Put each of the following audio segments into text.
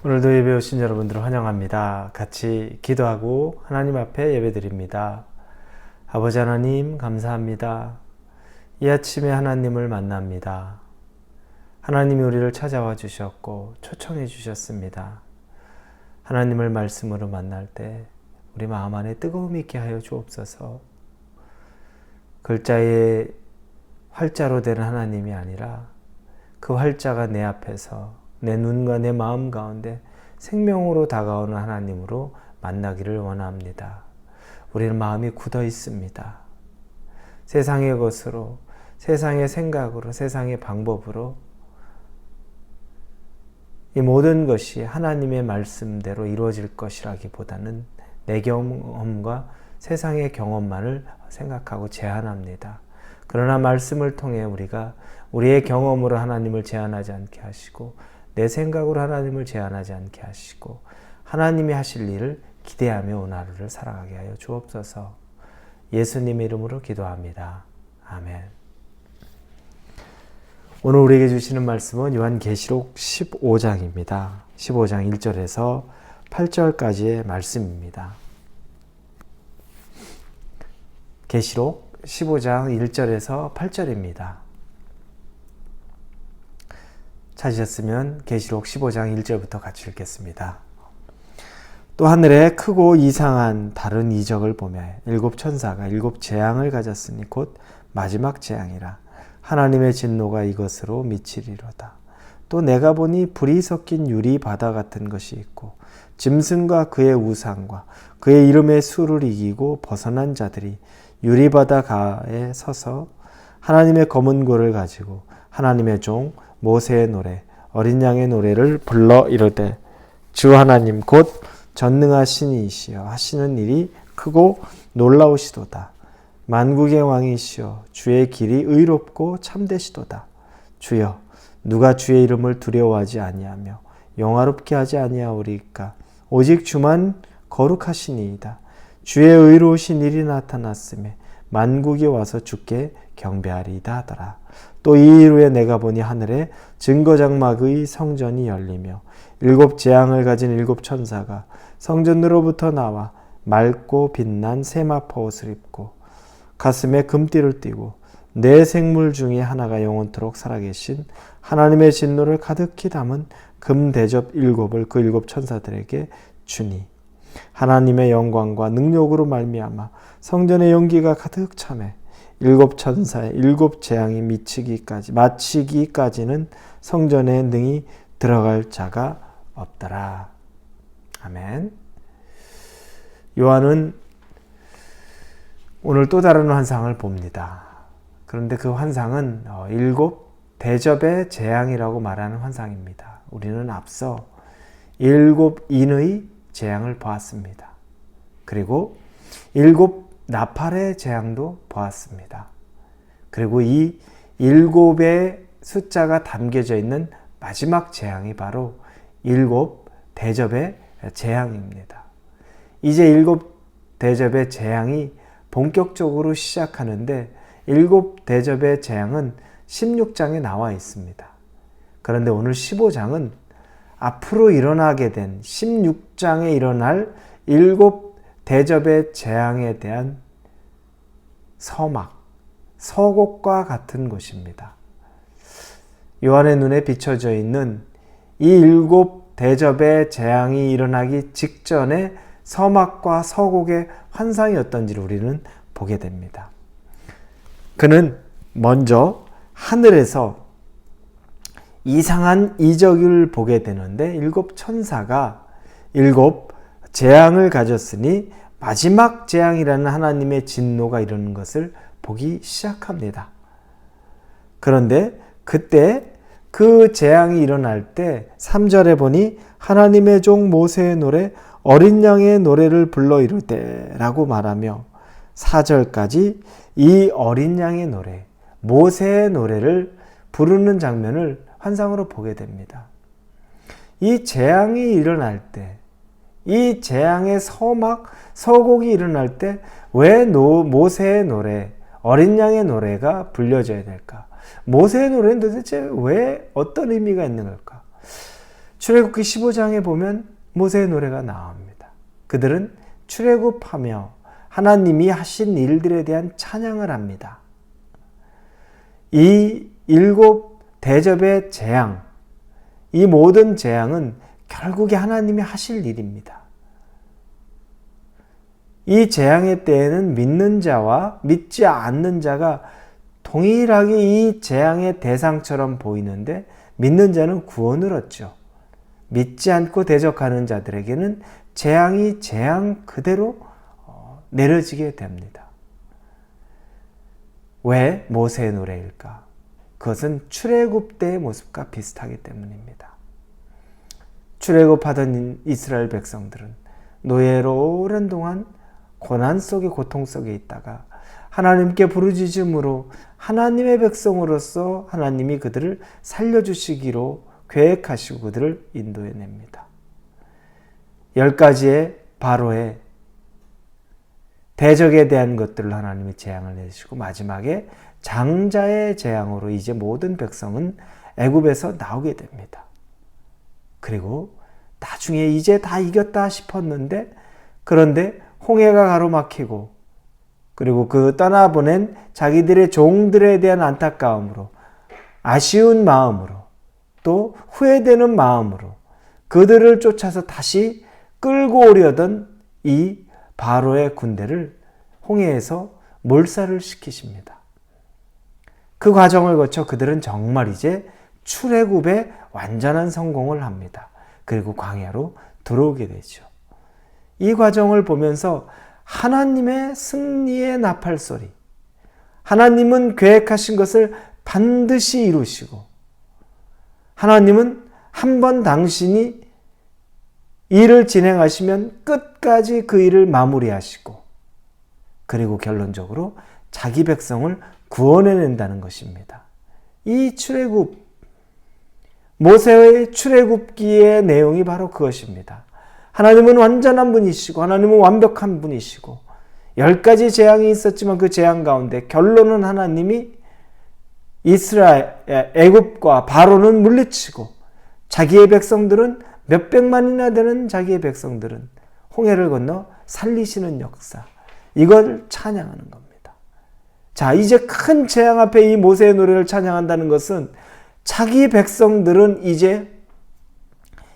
오늘도 예배 오신 여러분들을 환영합니다. 같이 기도하고 하나님 앞에 예배드립니다. 아버지 하나님 감사합니다. 이 아침에 하나님을 만납니다. 하나님이 우리를 찾아와 주셨고 초청해 주셨습니다. 하나님을 말씀으로 만날 때 우리 마음 안에 뜨거움이 있게 하여 주옵소서. 글자의 활자로 되는 하나님이 아니라 그 활자가 내 앞에서 내 눈과 내 마음 가운데 생명으로 다가오는 하나님으로 만나기를 원합니다. 우리는 마음이 굳어 있습니다. 세상의 것으로, 세상의 생각으로, 세상의 방법으로 이 모든 것이 하나님의 말씀대로 이루어질 것이라기보다는 내 경험과 세상의 경험만을 생각하고 제한합니다. 그러나 말씀을 통해 우리가 우리의 경험으로 하나님을 제한하지 않게 하시고 내 생각으로 하나님을 제한하지 않게 하시고 하나님이 하실 일을 기대하며 오늘 하루를 살아가게 하여 주옵소서. 예수님의 이름으로 기도합니다. 아멘. 오늘 우리에게 주시는 말씀은 요한계시록 15장입니다. 15장 1절에서 8절까지의 말씀입니다. 계시록 15장 1절에서 8절입니다. 찾으셨으면 계시록 15장 1절부터 같이 읽겠습니다. 또 하늘에 크고 이상한 다른 이적을 보며 일곱 천사가 일곱 재앙을 가졌으니 곧 마지막 재앙이라. 하나님의 진노가 이것으로 미치리로다. 또 내가 보니 불이 섞인 유리 바다 같은 것이 있고 짐승과 그의 우상과 그의 이름의 수를 이기고 벗어난 자들이 유리 바다 가에 서서 하나님의 검은 고를 가지고 하나님의 종 모세의 노래 어린 양의 노래를 불러 이르되 주 하나님 곧 전능하신 이시여 하시는 일이 크고 놀라우시도다. 만국의 왕이시여 주의 길이 의롭고 참되시도다. 주여 누가 주의 이름을 두려워하지 아니하며 영화롭게 하지 아니하오리까. 오직 주만 거룩하시니이다. 주의 의로우신 일이 나타났음에 만국이 와서 주께 경배하리이다 하더라. 또 이 일 후에 내가 보니 하늘에 증거장막의 성전이 열리며 일곱 재앙을 가진 일곱 천사가 성전으로부터 나와 맑고 빛난 세마포 옷을 입고 가슴에 금띠를 띠고 네 생물 중에 하나가 영원토록 살아계신 하나님의 진노를 가득히 담은 금대접 일곱을 그 일곱 천사들에게 주니 하나님의 영광과 능력으로 말미암아 성전의 연기가 가득 차매 일곱 천사의 일곱 재앙이 마치기까지는 성전에 능히 들어갈 자가 없더라. 아멘. 요한은 오늘 또 다른 환상을 봅니다. 그런데 그 환상은 일곱 대접의 재앙이라고 말하는 환상입니다. 우리는 앞서 일곱 인의 재앙을 보았습니다. 그리고 일곱 나팔의 재앙도 보았습니다. 그리고 이 일곱의 숫자가 담겨져 있는 마지막 재앙이 바로 일곱 대접의 재앙입니다. 이제 일곱 대접의 재앙이 본격적으로 시작하는데 일곱 대접의 재앙은 16장에 나와 있습니다. 그런데 오늘 15장은 앞으로 일어나게 된 16장에 일어날 일곱 대접의 재앙에 대한 서막, 서곡과 같은 것입니다. 요한의 눈에 비춰져 있는 이 일곱 대접의 재앙이 일어나기 직전에 서막과 서곡의 환상이 어떤지를 우리는 보게 됩니다. 그는 먼저 하늘에서 이상한 이적을 보게 되는데 일곱 천사가 일곱 재앙을 가졌으니 마지막 재앙이라는 하나님의 진노가 이르는 것을 보기 시작합니다. 그런데 그때 그 재앙이 일어날 때 3절에 보니 하나님의 종 모세의 노래 어린 양의 노래를 불러 이르되 라고 말하며 4절까지 이 어린 양의 노래 모세의 노래를 부르는 장면을 환상으로 보게 됩니다. 이 재앙이 일어날 때 이 재앙의 서곡이 일어날 때 왜 모세의 노래, 어린 양의 노래가 불려져야 될까? 모세의 노래는 도대체 왜 어떤 의미가 있는 걸까? 출애굽기 15장에 보면 모세의 노래가 나옵니다. 그들은 출애굽하며 하나님이 하신 일들에 대한 찬양을 합니다. 이 7 대접의 재앙, 이 모든 재앙은 결국에 하나님이 하실 일입니다. 이 재앙의 때에는 믿는 자와 믿지 않는 자가 동일하게 이 재앙의 대상처럼 보이는데 믿는 자는 구원을 얻죠. 믿지 않고 대적하는 자들에게는 재앙이 재앙 그대로 내려지게 됩니다. 왜 모세의 노래일까? 그것은 출애굽 때의 모습과 비슷하기 때문입니다. 출애굽하던 이스라엘 백성들은 노예로 오랜 동안 고난 속에 고통 속에 있다가 하나님께 부르짖음으로 하나님의 백성으로서 하나님이 그들을 살려주시기로 계획하시고 그들을 인도해냅니다. 10가지의 바로의 대적에 대한 것들을 하나님이 재앙을 내시고 마지막에 장자의 재앙으로 이제 모든 백성은 애굽에서 나오게 됩니다. 그리고 나중에 이제 다 이겼다 싶었는데 그런데 홍해가 가로막히고 그리고 그 떠나보낸 자기들의 종들에 대한 안타까움으로 아쉬운 마음으로 또 후회되는 마음으로 그들을 쫓아서 다시 끌고 오려던 이 바로의 군대를 홍해에서 몰살을 시키십니다. 그 과정을 거쳐 그들은 정말 이제 출애굽에 완전한 성공을 합니다. 그리고 광야로 들어오게 되죠. 이 과정을 보면서 하나님의 승리의 나팔소리, 하나님은 계획하신 것을 반드시 이루시고 하나님은 한번 당신이 일을 진행하시면 끝까지 그 일을 마무리하시고 그리고 결론적으로 자기 백성을 구원해낸다는 것입니다. 이 출애굽, 모세의 출애굽기의 내용이 바로 그것입니다. 하나님은 완전한 분이시고 하나님은 완벽한 분이시고 10가지 재앙이 있었지만 그 재앙 가운데 결론은 하나님이 애굽과 바로는 물리치고 자기의 백성들은 몇백만이나 되는 자기의 백성들은 홍해를 건너 살리시는 역사, 이걸 찬양하는 겁니다. 자, 이제 큰 재앙 앞에 이 모세의 노래를 찬양한다는 것은 자기 백성들은 이제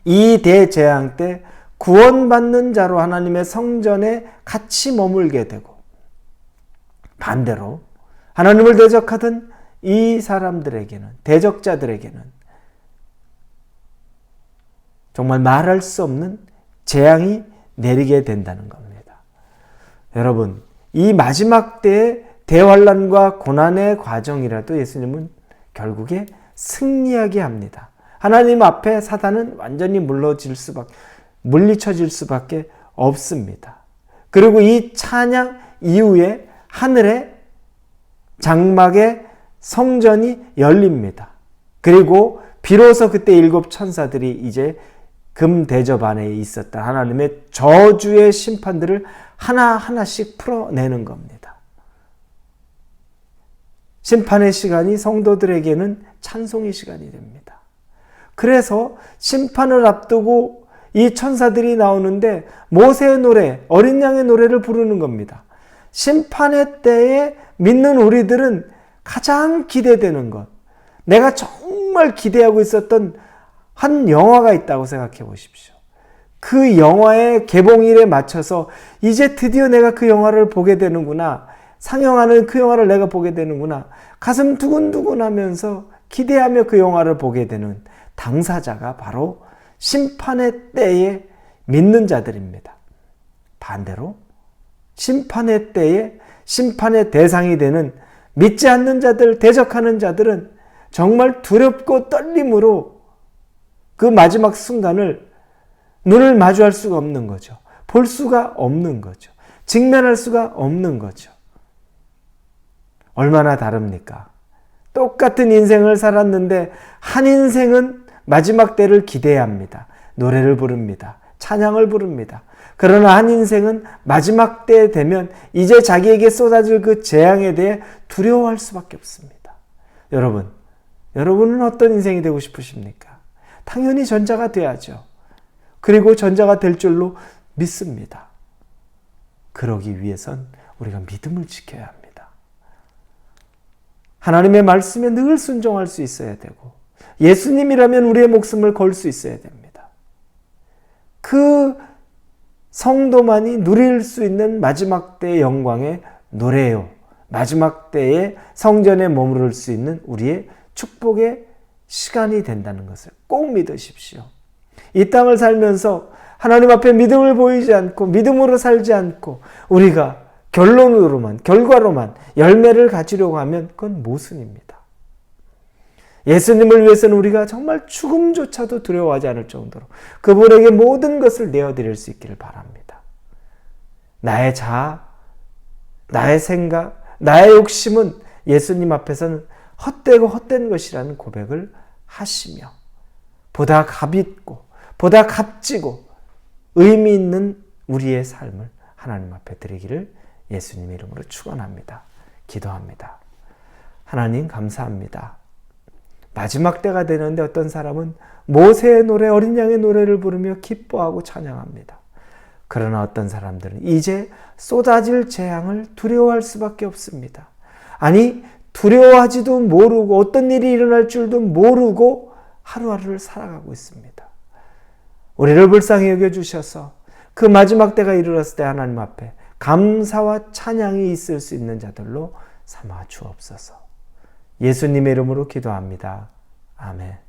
이 대재앙 때 구원받는 자로 하나님의 성전에 같이 머물게 되고 반대로 하나님을 대적하던 이 사람들에게는, 대적자들에게는 정말 말할 수 없는 재앙이 내리게 된다는 겁니다. 여러분, 이 마지막 때의 대환란과 고난의 과정이라도 예수님은 결국에 승리하게 합니다. 하나님 앞에 사단은 완전히 물리쳐질 수밖에 없습니다. 그리고 이 찬양 이후에 하늘의 장막의 성전이 열립니다. 그리고 비로소 그때 7 천사들이 이제 금 대접 안에 있었던 하나님의 저주의 심판들을 하나하나씩 풀어내는 겁니다. 심판의 시간이 성도들에게는 찬송의 시간이 됩니다. 그래서 심판을 앞두고 이 천사들이 나오는데 모세의 노래, 어린 양의 노래를 부르는 겁니다. 심판의 때에 믿는 우리들은 가장 기대되는 것, 내가 정말 기대하고 있었던 한 영화가 있다고 생각해 보십시오. 그 영화의 개봉일에 맞춰서 이제 드디어 내가 그 영화를 보게 되는구나, 상영하는 그 영화를 내가 보게 되는구나, 가슴 두근두근 하면서 기대하며 그 영화를 보게 되는 당사자가 바로 심판의 때에 믿는 자들입니다. 반대로 심판의 때에 심판의 대상이 되는 믿지 않는 자들, 대적하는 자들은 정말 두렵고 떨림으로 그 마지막 순간을 눈을 마주할 수가 없는 거죠. 볼 수가 없는 거죠. 직면할 수가 없는 거죠. 얼마나 다릅니까? 똑같은 인생을 살았는데 한 인생은 마지막 때를 기대합니다. 노래를 부릅니다. 찬양을 부릅니다. 그러나 한 인생은 마지막 때 되면 이제 자기에게 쏟아질 그 재앙에 대해 두려워할 수밖에 없습니다. 여러분은 어떤 인생이 되고 싶으십니까? 당연히 전자가 돼야죠. 그리고 전자가 될 줄로 믿습니다. 그러기 위해선 우리가 믿음을 지켜야 합니다. 하나님의 말씀에 늘 순종할 수 있어야 되고 예수님이라면 우리의 목숨을 걸 수 있어야 됩니다. 그 성도만이 누릴 수 있는 마지막 때의 영광의 노래요. 마지막 때에 성전에 머무를 수 있는 우리의 축복의 시간이 된다는 것을 꼭 믿으십시오. 이 땅을 살면서 하나님 앞에 믿음을 보이지 않고 믿음으로 살지 않고 우리가 결과로만 열매를 가지려고 하면 그건 모순입니다. 예수님을 위해서는 우리가 정말 죽음조차도 두려워하지 않을 정도로 그분에게 모든 것을 내어드릴 수 있기를 바랍니다. 나의 자아, 나의 생각, 나의 욕심은 예수님 앞에서는 헛되고 헛된 것이라는 고백을 하시며 보다 값있고 보다 값지고 의미 있는 우리의 삶을 하나님 앞에 드리기를 예수님의 이름으로 축원합니다. 기도합니다. 하나님 감사합니다. 마지막 때가 되는데 어떤 사람은 모세의 노래, 어린 양의 노래를 부르며 기뻐하고 찬양합니다. 그러나 어떤 사람들은 이제 쏟아질 재앙을 두려워할 수밖에 없습니다. 아니, 두려워하지도 모르고 어떤 일이 일어날 줄도 모르고 하루하루를 살아가고 있습니다. 우리를 불쌍히 여겨주셔서 그 마지막 때가 이르렀을 때 하나님 앞에 감사와 찬양이 있을 수 있는 자들로 삼아 주옵소서. 예수님의 이름으로 기도합니다. 아멘.